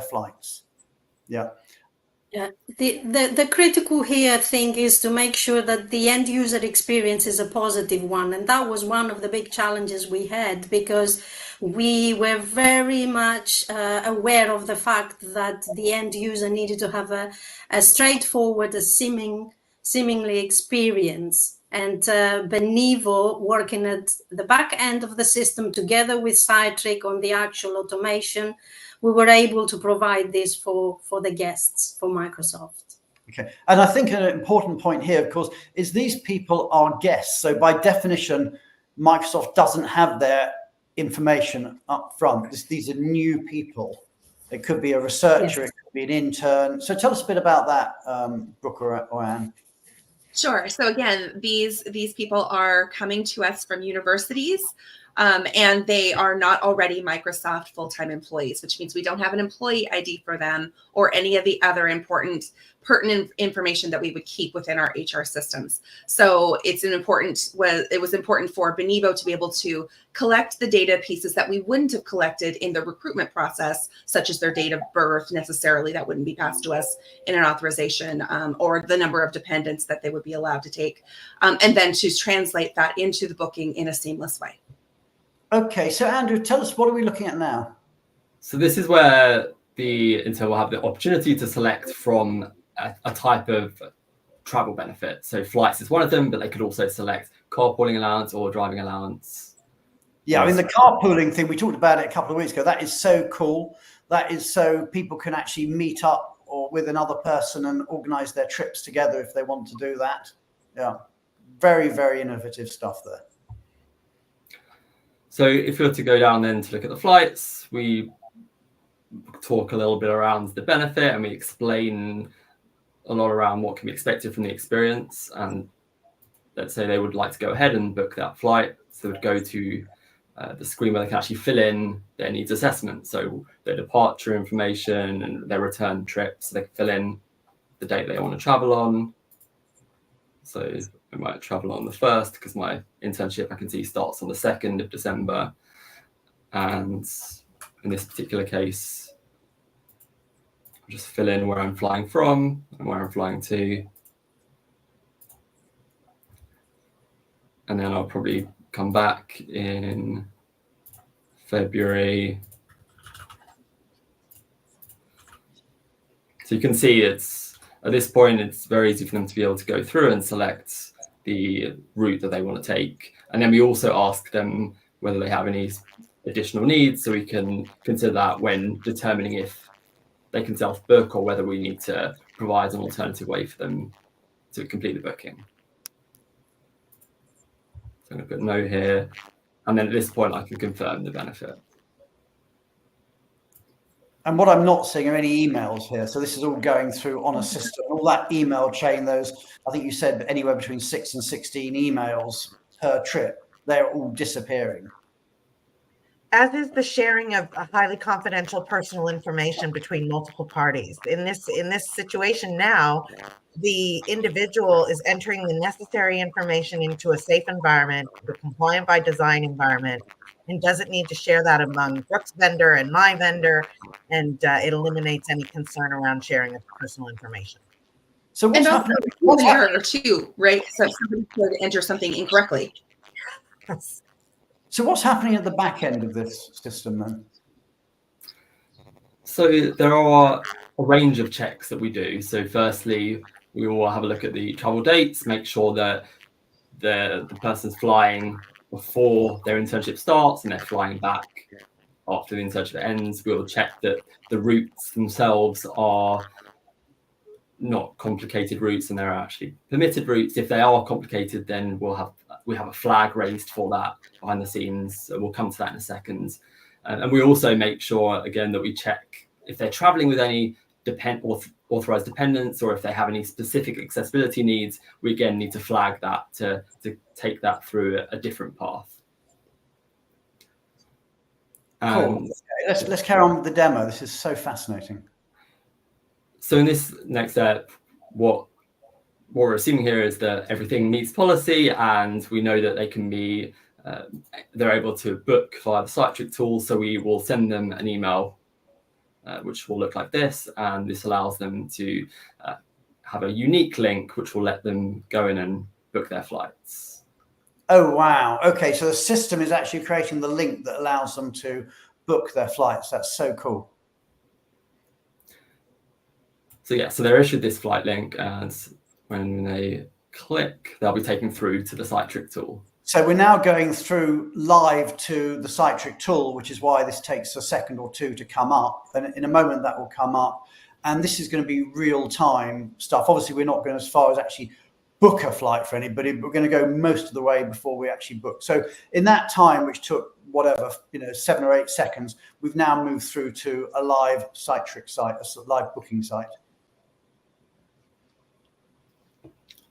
flights. Yeah. Yeah, the critical here thing is to make sure that the end user experience is a positive one. And that was one of the big challenges we had, because we were very much aware of the fact that the end user needed to have a straightforward, seemingly experience. And Benivo, working at the back end of the system together with Cytric on the actual automation, we were able to provide this for the guests, for Microsoft. Okay, and I think an important point here, of course, is these people are guests. So by definition, Microsoft doesn't have their information up front. These are new people. It could be a researcher, yes. It could be an intern. So tell us a bit about that, Brook or Ann. Sure. So again, these people are coming to us from universities, and they are not already Microsoft full-time employees, which means we don't have an employee ID for them or any of the other pertinent information that we would keep within our HR systems. So it was important for Benivo to be able to collect the data pieces that we wouldn't have collected in the recruitment process, such as their date of birth necessarily, that wouldn't be passed to us in an authorization, or the number of dependents that they would be allowed to take, and then to translate that into the booking in a seamless way. Okay, so Andrew, tell us, what are we looking at now? So this is where the intern will have the opportunity to select from a type of travel benefit. So flights is one of them, but they could also select carpooling allowance or driving allowance. Yeah, I mean, the carpooling thing, we talked about it a couple of weeks ago. That is so cool. That is so people can actually meet up or with another person and organize their trips together if they want to do that. Yeah, very, very innovative stuff there. So if we were to go down then to look at the flights, we talk a little bit around the benefit and we explain a lot around what can be expected from the experience. And let's say they would like to go ahead and book that flight, so they would go to the screen where they can actually fill in their needs assessment, so their departure information and their return trip, so they can fill in the date they want to travel on. So I might travel on the 1st because my internship, I can see, starts on the 2nd of December. And in this particular case, I'll just fill in where I'm flying from and where I'm flying to. And then I'll probably come back in February. So you can see it's, at this point, it's very easy for them to be able to go through and select the route that they want to take. And then we also ask them whether they have any additional needs, so we can consider that when determining if they can self-book or whether we need to provide an alternative way for them to complete the booking. So I'm going to put no here. And then at this point, I can confirm the benefit. And what I'm not seeing are any emails here. So this is all going through on a system. All that email chain, those, I think you said anywhere between 6 and 16 emails per trip, they're all disappearing. As is the sharing of highly confidential personal information between multiple parties. In this situation now, the individual is entering the necessary information into a safe environment, the compliant by design environment, and doesn't need to share that among Brook's vendor and my vendor, and it eliminates any concern around sharing of personal information. So what's happening? What's error too, right? So somebody could enter something incorrectly. So what's happening at the back end of this system then? So there are a range of checks that we do. So firstly, we will have a look at the travel dates, make sure that the person's flying before their internship starts and they're flying back after the internship ends. We'll check that the routes themselves are not complicated routes and they're actually permitted routes. If they are complicated, then we have a flag raised for that behind the scenes. So we'll come to that in a second. And we also make sure, again, that we check if they're traveling with any authorized dependents, or if they have any specific accessibility needs, we again need to flag that to take that through a different path. Cool. Okay, let's carry on with the demo. This is so fascinating. So in this next step, what we're assuming here is that everything meets policy, and we know that they can be, they're able to book via the Cytric tool. So we will send them an email, which will look like this, and this allows them to have a unique link, which will let them go in and book their flights. Oh, wow. Okay, so the system is actually creating the link that allows them to book their flights. That's so cool. So yeah, so they're issued this flight link, and when they click, they'll be taken through to the Cytric tool. So we're now going through live to the Cytric tool, which is why this takes a second or two to come up. And in a moment that will come up. And this is going to be real time stuff. Obviously, we're not going as far as actually book a flight for anybody. We're going to go most of the way before we actually book. So in that time, which took whatever, 7 or 8 seconds, we've now moved through to a live Cytric site, a live booking site.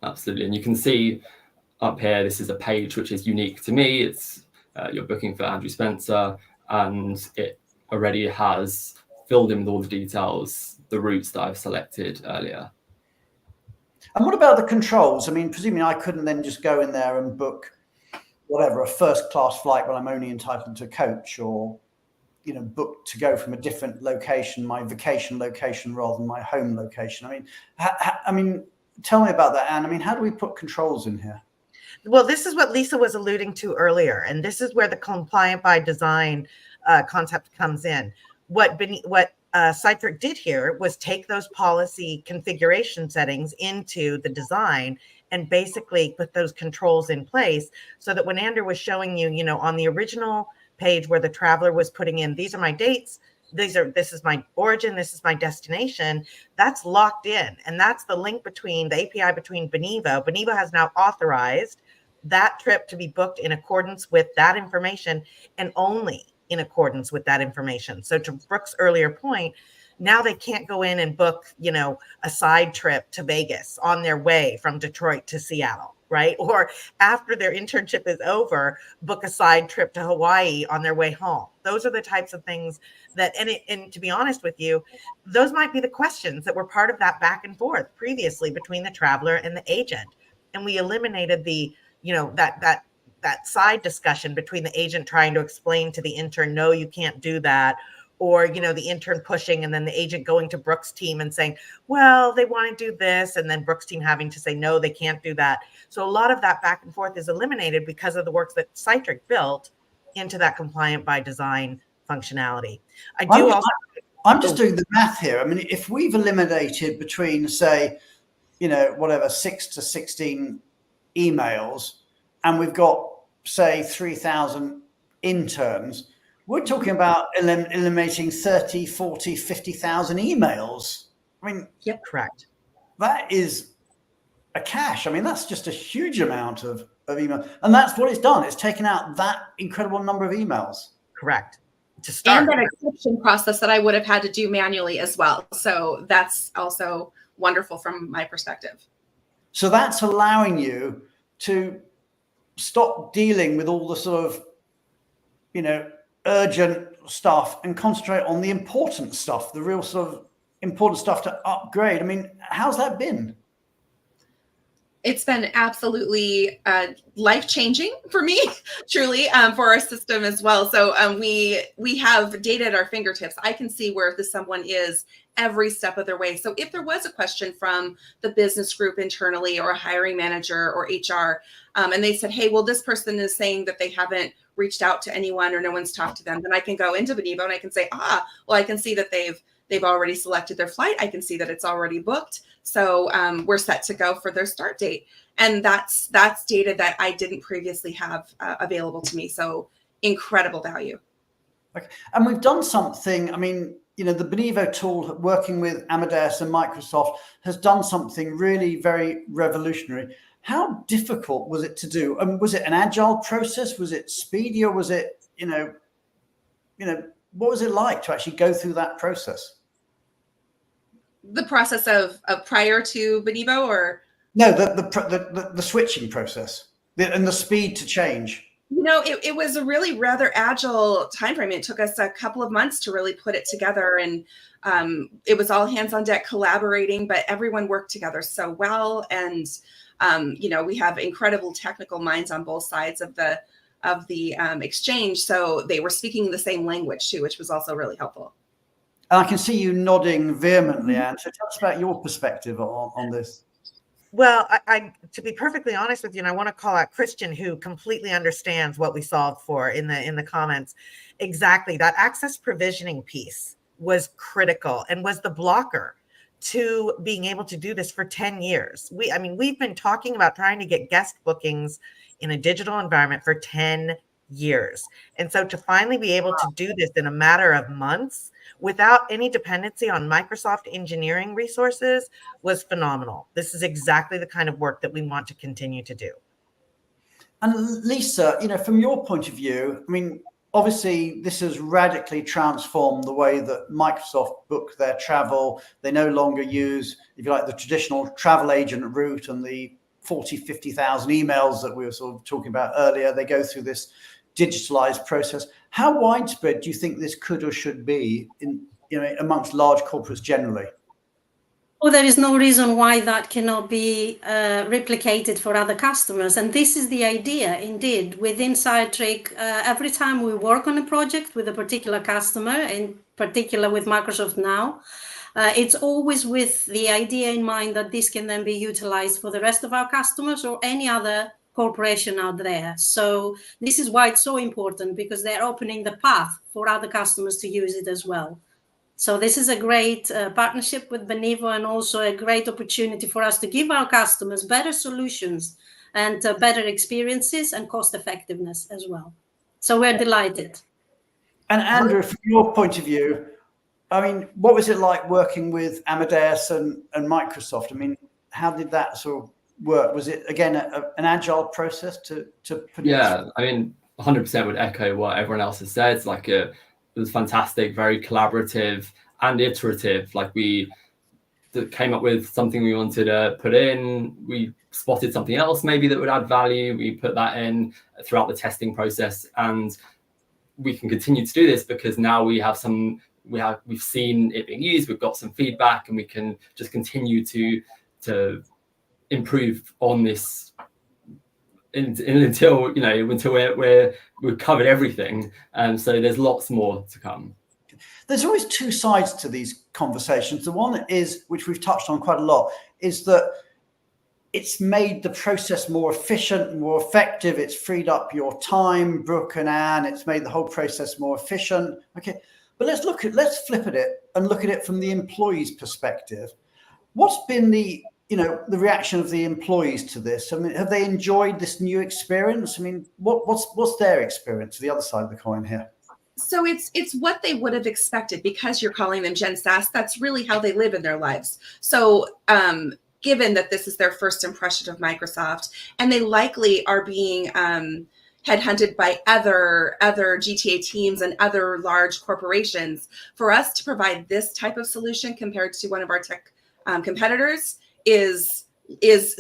Absolutely. And you can see up here, this is a page which is unique to me. It's you're booking for Andrew Spencer, and it already has filled in with all the details, the routes that I've selected earlier. And what about the controls? I mean, presumably I couldn't then just go in there and book whatever, a first class flight when I'm only entitled to coach, or, book to go from a different location, my vacation location rather than my home location. I mean, tell me about that, Anne. I mean, how do we put controls in here? Well, this is what Lisa was alluding to earlier, and this is where the compliant by design concept comes in. What Cytric did here was take those policy configuration settings into the design and basically put those controls in place, so that when Andrew was showing you, on the original page where the traveler was putting in, these are my dates, this is my origin, this is my destination, that's locked in. And that's the link between the API between Benivo. Benivo has now authorized that trip to be booked in accordance with that information, and only in accordance with that information. So to Brook's earlier point, Now they can't go in and book, you know, a side trip to Vegas on their way from Detroit to Seattle, right? Or after their internship is over, book a side trip to Hawaii on their way home. Those are the types of things that, and to be honest with you, those might be the questions that were part of that back and forth previously between the traveler and the agent. And we eliminated the, you know, that side discussion between the agent trying to explain to the intern, no, you can't do that. Or, you know, the intern pushing and then the agent going to Brook's team and saying, well, they want to do this. And then Brook's team having to say, no, they can't do that. So a lot of that back and forth is eliminated because of the work that Cytric built into that compliant by design functionality. I'm just doing the math here. I mean, if we've eliminated between, say, you know, whatever, 6 to 16 emails, and we've got, say, 3,000 interns, we're talking about eliminating 30, 40, 50,000 emails. I mean, yep, correct. That is a cache. I mean, that's just a huge amount of email. And that's what it's done. It's taken out that incredible number of emails. Correct. To start. And that exception process that I would have had to do manually as well. So that's also wonderful from my perspective. So that's allowing you to stop dealing with all the sort of, you know, urgent stuff and concentrate on the important stuff, the real sort of important stuff to upgrade. I mean, how's that been? It's been absolutely life-changing for me, truly, for our system as well. So we have data at our fingertips. I can see where someone is every step of their way. So if there was a question from the business group internally or a hiring manager or HR, and they said, hey, well, this person is saying that they haven't reached out to anyone or no one's talked to them, then I can go into Benivo and I can say, well, I can see that they've already selected their flight. I can see that it's already booked. So we're set to go for their start date. And that's data that I didn't previously have available to me. So incredible value. Okay. And we've done something, I mean, you know, the Benivo tool working with Amadeus and Microsoft has done something really very revolutionary. How difficult was it to do? Was it an agile process? Was it speedy, or was it, you know, what was it like to actually go through that process? The process of prior to Benivo, or no, the switching process and the speed to change. You know, it was a really rather agile timeframe. It took us a couple of months to really put it together, and it was all hands on deck collaborating, but everyone worked together so well. And you know, we have incredible technical minds on both sides of the exchange, so they were speaking the same language too, which was also really helpful. And I can see you nodding vehemently, Anne. So tell us about your perspective on this. Well, I to be perfectly honest with you, and I want to call out Christian, who completely understands what we solved for in the comments. Exactly, that access provisioning piece was critical and was the blocker to being able to do this for 10 years. We've been talking about trying to get guest bookings in a digital environment for 10 years. And so to finally be able to do this in a matter of months without any dependency on Microsoft engineering resources was phenomenal. This is exactly the kind of work that we want to continue to do. And Lisa, you know, from your point of view, I mean, obviously this has radically transformed the way that Microsoft book their travel. They no longer use, if you like, the traditional travel agent route and the 40, 50,000 emails that we were sort of talking about earlier. They go through this digitalized process. How widespread do you think this could or should be in, you know, amongst large corporates generally? Well, there is no reason why that cannot be replicated for other customers. And this is the idea, indeed. Within Cytric, every time we work on a project with a particular customer, in particular with Microsoft now, it's always with the idea in mind that this can then be utilized for the rest of our customers or any other corporation out there. So this is why it's so important, because they're opening the path for other customers to use it as well. So this is a great partnership with Benivo, and also a great opportunity for us to give our customers better solutions and better experiences and cost effectiveness as well. So we're delighted. And Andrew, from your point of view, I mean, what was it like working with Amadeus and Microsoft? I mean, how did that sort of work? Was it, again, an agile process to put Yeah, I mean, 100% would echo what everyone else has said. It's like it was fantastic, very collaborative, and iterative. Like we came up with something we wanted to put in, we spotted something else maybe that would add value, we put that in throughout the testing process, and we can continue to do this because now we've seen it being used, we've got some feedback, and we can just continue to improve on this until we've covered everything. So there's lots more to come. There's always two sides to these conversations. The one is, which we've touched on quite a lot, is that it's made the process more efficient, more effective. It's freed up your time, Brook and Ann. It's made the whole process more efficient. Okay, but let's flip at it and look at it from the employee's perspective. What's been the reaction of the employees to this? I mean, have they enjoyed this new experience? I mean, what's their experience? The other side of the coin here. So it's what they would have expected, because you're calling them Gen Sass. That's really how they live in their lives. So given that this is their first impression of Microsoft, and they likely are being headhunted by other GTA teams and other large corporations, for us to provide this type of solution compared to one of our tech competitors is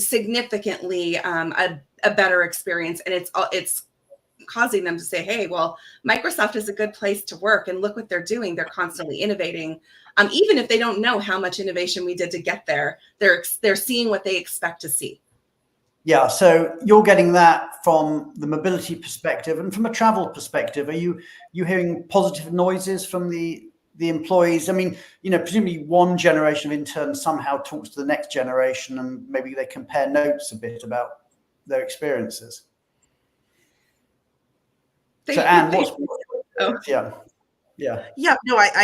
significantly a better experience, and it's causing them to say, hey, well, Microsoft is a good place to work, and look what they're doing. They're constantly innovating. Even if they don't know how much innovation we did to get there, they're seeing what they expect to see. Yeah, so you're getting that from the mobility perspective, and from a travel perspective. Are you hearing positive noises from the employees? I mean, presumably one generation of interns somehow talks to the next generation, and maybe they compare notes a bit about their experiences. So Ann, I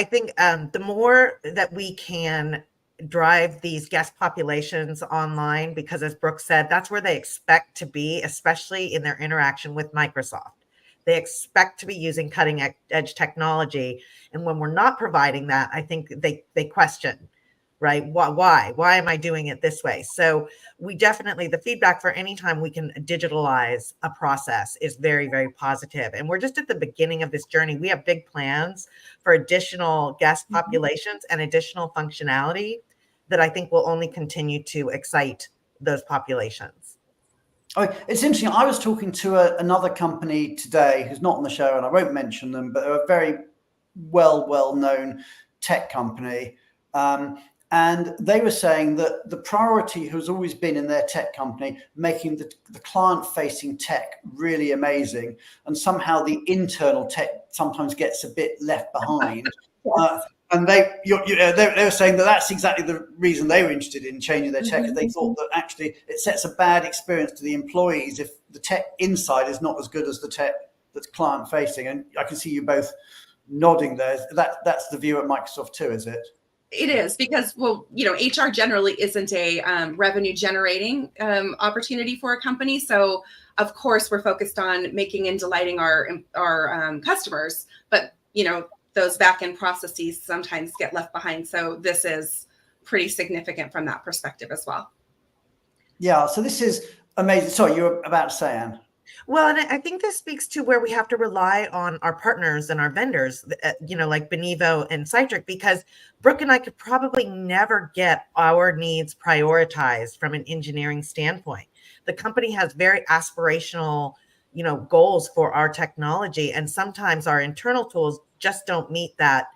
think the more that we can drive these guest populations online, because as Brook said, that's where they expect to be, especially in their interaction with Microsoft. They expect to be using cutting edge technology. And when we're not providing that, I think they question, right? Why am I doing it this way? So we definitely, the feedback for any time we can digitalize a process is very, very positive. And we're just at the beginning of this journey. We have big plans for additional guest populations and additional functionality that I think will only continue to excite those populations. Oh, it's interesting. I was talking to another company today who's not on the show, and I won't mention them, but they're a very well-known tech company. And they were saying that the priority has always been in their tech company, making the client-facing tech really amazing. And somehow the internal tech sometimes gets a bit left behind. And they were saying that that's exactly the reason they were interested in changing their tech. They thought that actually it sets a bad experience to the employees if the tech inside is not as good as the tech that's client facing. And I can see you both nodding there. That's the view at Microsoft too, is it? It is, because, well, HR generally isn't a revenue generating opportunity for a company. So of course we're focused on making and delighting our customers, but those back-end processes sometimes get left behind. So this is pretty significant from that perspective as well. Yeah, so this is amazing. Sorry, you were about to say, Ann. Well, and I think this speaks to where we have to rely on our partners and our vendors, like Benivo and Cytric, because Brook and I could probably never get our needs prioritized from an engineering standpoint. The company has very aspirational goals for our technology, and sometimes our internal tools just don't meet that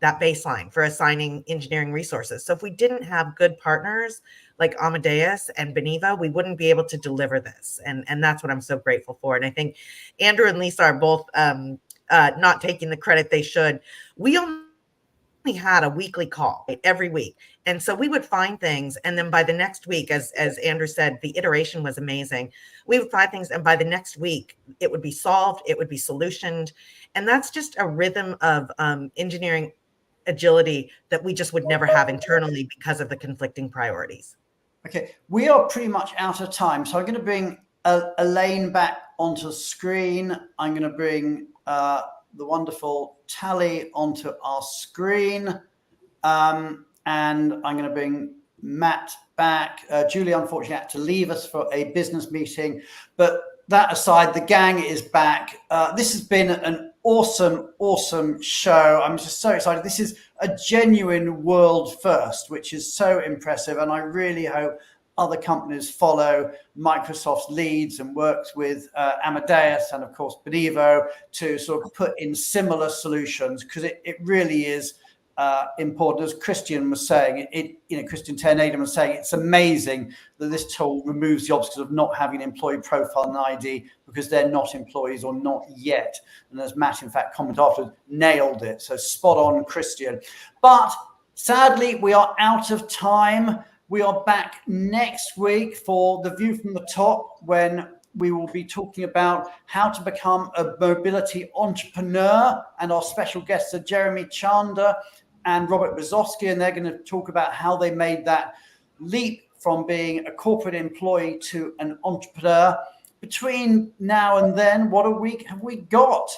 baseline for assigning engineering resources. So if we didn't have good partners like Amadeus and Benivo, we wouldn't be able to deliver this, and that's what I'm so grateful for. And I think Andrew and Lisa are both not taking the credit they should. We only had a weekly call every week. And so we would find things. And then by the next week, as Andrew said, the iteration was amazing. We would find things. And by the next week, it would be solved. It would be solutioned. And that's just a rhythm of engineering agility that we just would never have internally because of the conflicting priorities. Okay, we are pretty much out of time. So I'm going to bring Elaine back onto the screen. I'm going to bring the wonderful Tally onto our screen. And I'm going to bring Matt back. Julie, unfortunately, had to leave us for a business meeting. But that aside, the gang is back. This has been an awesome show. I'm just so excited. This is a genuine world first, which is so impressive. And I really hope other companies follow Microsoft's leads and works with Amadeus and, of course, Benivo to sort of put in similar solutions, because it really is important. As Christian was saying, Christian Ternaden was saying, it's amazing that this tool removes the obstacles of not having an employee profile and ID because they're not employees or not yet. And as Matt, in fact, commented afterwards, nailed it. So spot on, Christian. But sadly, we are out of time. We are back next week for The View from the Top, when we will be talking about how to become a mobility entrepreneur. And our special guests are Jeremy Chander and Robert Brzozowski, and they're going to talk about how they made that leap from being a corporate employee to an entrepreneur. Between now and then, what a week have we got?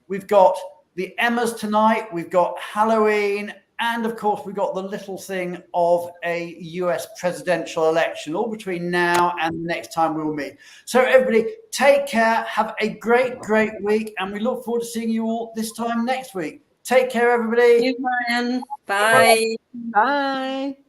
We've got the Emmas tonight, we've got Halloween, and of course, we've got the little thing of a US presidential election, all between now and the next time we will meet. So everybody, take care, have a great week, and we look forward to seeing you all this time next week. Take care, everybody. Thank you, Brian. Bye. Bye.